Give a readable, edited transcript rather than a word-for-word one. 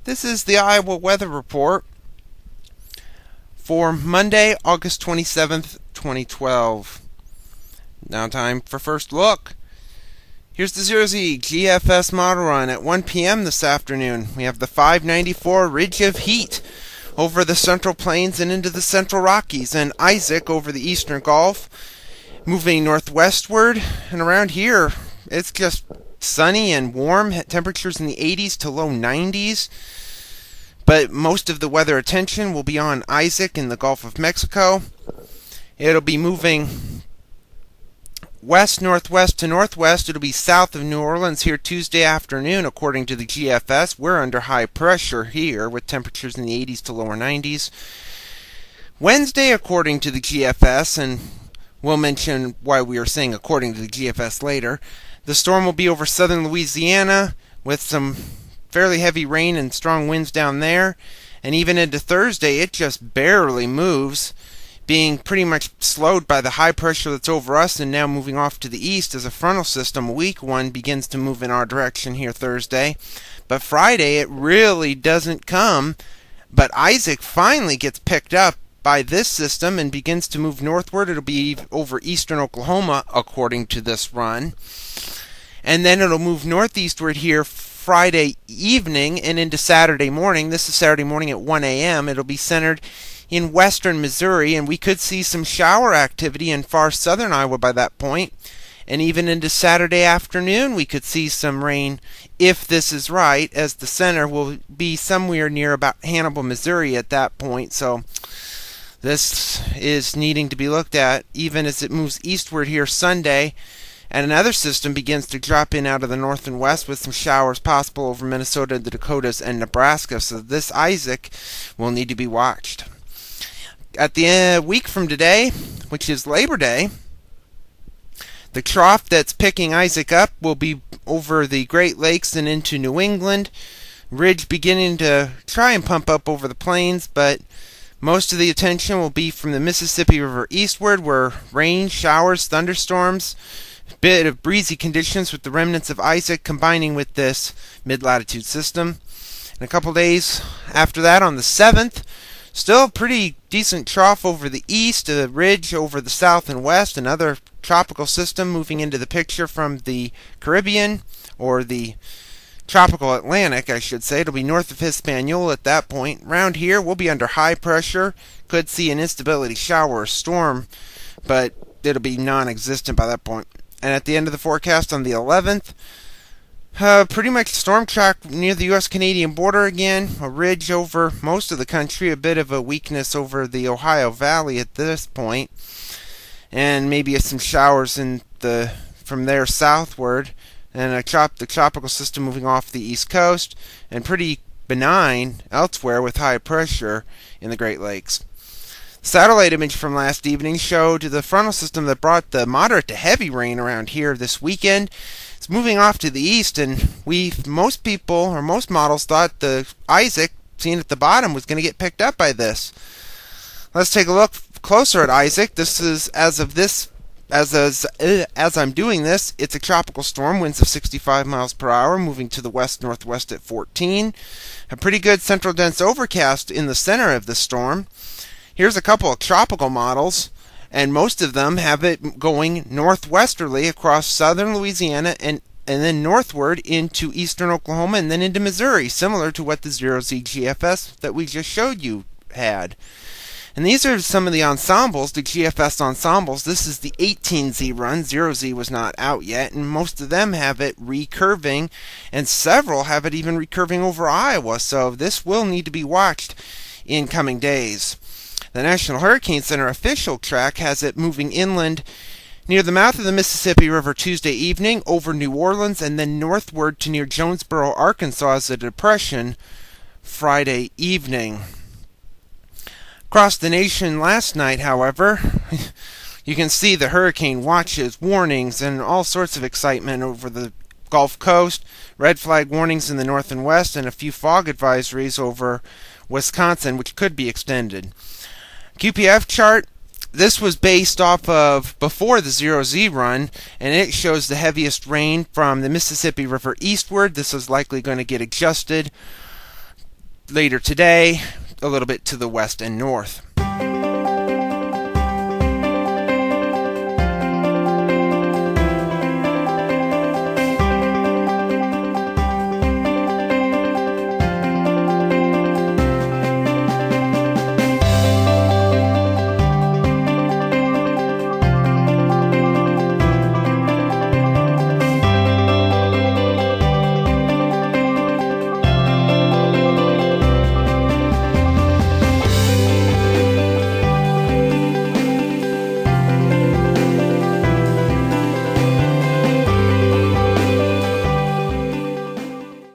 This is the Iowa Weather Report for Monday, August 27th, 2012. Now time for first look. Here's the 0Z GFS Model Run at 1 p.m. this afternoon. We have the 594 Ridge of Heat over the Central Plains and into the Central Rockies, and Isaac over the Eastern Gulf, moving northwestward. And around here, it's just sunny and warm, temperatures in the 80s to low 90s. But most of the weather attention will be on Isaac in the Gulf of Mexico. It'll be moving west, northwest to northwest. It'll be south of New Orleans here Tuesday afternoon, according to the GFS. We're under high pressure here with temperatures in the 80s to lower 90s. Wednesday, according to the GFS, and we'll mention why we are saying according to the GFS later, the storm will be over southern Louisiana with some fairly heavy rain and strong winds down there. And even into Thursday, it just barely moves, being pretty much slowed by the high pressure that's over us and now moving off to the east as a frontal system. A weak one begins to move in our direction here Thursday. But Friday, it really doesn't come. But Isaac finally gets picked up by this system and begins to move northward. It'll be over eastern Oklahoma, according to this run. And then it'll move northeastward here Friday evening and into Saturday morning. This is Saturday morning at 1 a.m. It'll be centered in western Missouri, and we could see some shower activity in far southern Iowa by that point. And even into Saturday afternoon, we could see some rain, if this is right, as the center will be somewhere near about Hannibal, Missouri at that point. So this is needing to be looked at even as it moves eastward here Sunday. And another system begins to drop in out of the north and west with some showers possible over Minnesota, the Dakotas, and Nebraska. So this Isaac will need to be watched. At the week from today, which is Labor Day, the trough that's picking Isaac up will be over the Great Lakes and into New England. Ridge beginning to try and pump up over the plains, but most of the attention will be from the Mississippi River eastward, where rain, showers, thunderstorms, bit of breezy conditions with the remnants of Isaac combining with this mid-latitude system. In a couple days after that, on the 7th, still a pretty decent trough over the east, a ridge over the south and west, another tropical system moving into the picture from the Caribbean, or the tropical Atlantic, I should say. It'll be north of Hispaniola at that point. Around here, we'll be under high pressure, could see an instability shower or storm, but it'll be non-existent by that point. And at the end of the forecast on the 11th, pretty much storm track near the U.S.-Canadian border again. A ridge over most of the country. A bit of a weakness over the Ohio Valley at this point. And maybe some showers from there southward. And the tropical system moving off the east coast. And pretty benign elsewhere with high pressure in the Great Lakes. Satellite image from last evening showed the frontal system that brought the moderate to heavy rain around here this weekend. It's moving off to the east, and most people, or most models, thought the Isaac, seen at the bottom, was going to get picked up by this. Let's take a look closer at Isaac. This is, as I'm doing this, it's a tropical storm, winds of 65 miles per hour, moving to the west-northwest at 14. A pretty good central dense overcast in the center of the storm. Here's a couple of tropical models, and most of them have it going northwesterly across southern Louisiana and then northward into eastern Oklahoma and then into Missouri, similar to what the 0Z GFS that we just showed you had. And these are some of the ensembles, the GFS ensembles. This is the 18Z run. 0Z was not out yet, and most of them have it recurving, and several have it even recurving over Iowa, so this will need to be watched in coming days. The National Hurricane Center official track has it moving inland near the mouth of the Mississippi River Tuesday evening, over New Orleans, and then northward to near Jonesboro, Arkansas as a depression Friday evening. Across the nation last night, however, you can see the hurricane watches, warnings, and all sorts of excitement over the Gulf Coast, red flag warnings in the north and west, and a few fog advisories over Wisconsin, which could be extended. QPF chart, this was based off of before the 0Z run, and it shows the heaviest rain from the Mississippi River eastward. This is likely going to get adjusted later today, a little bit to the west and north.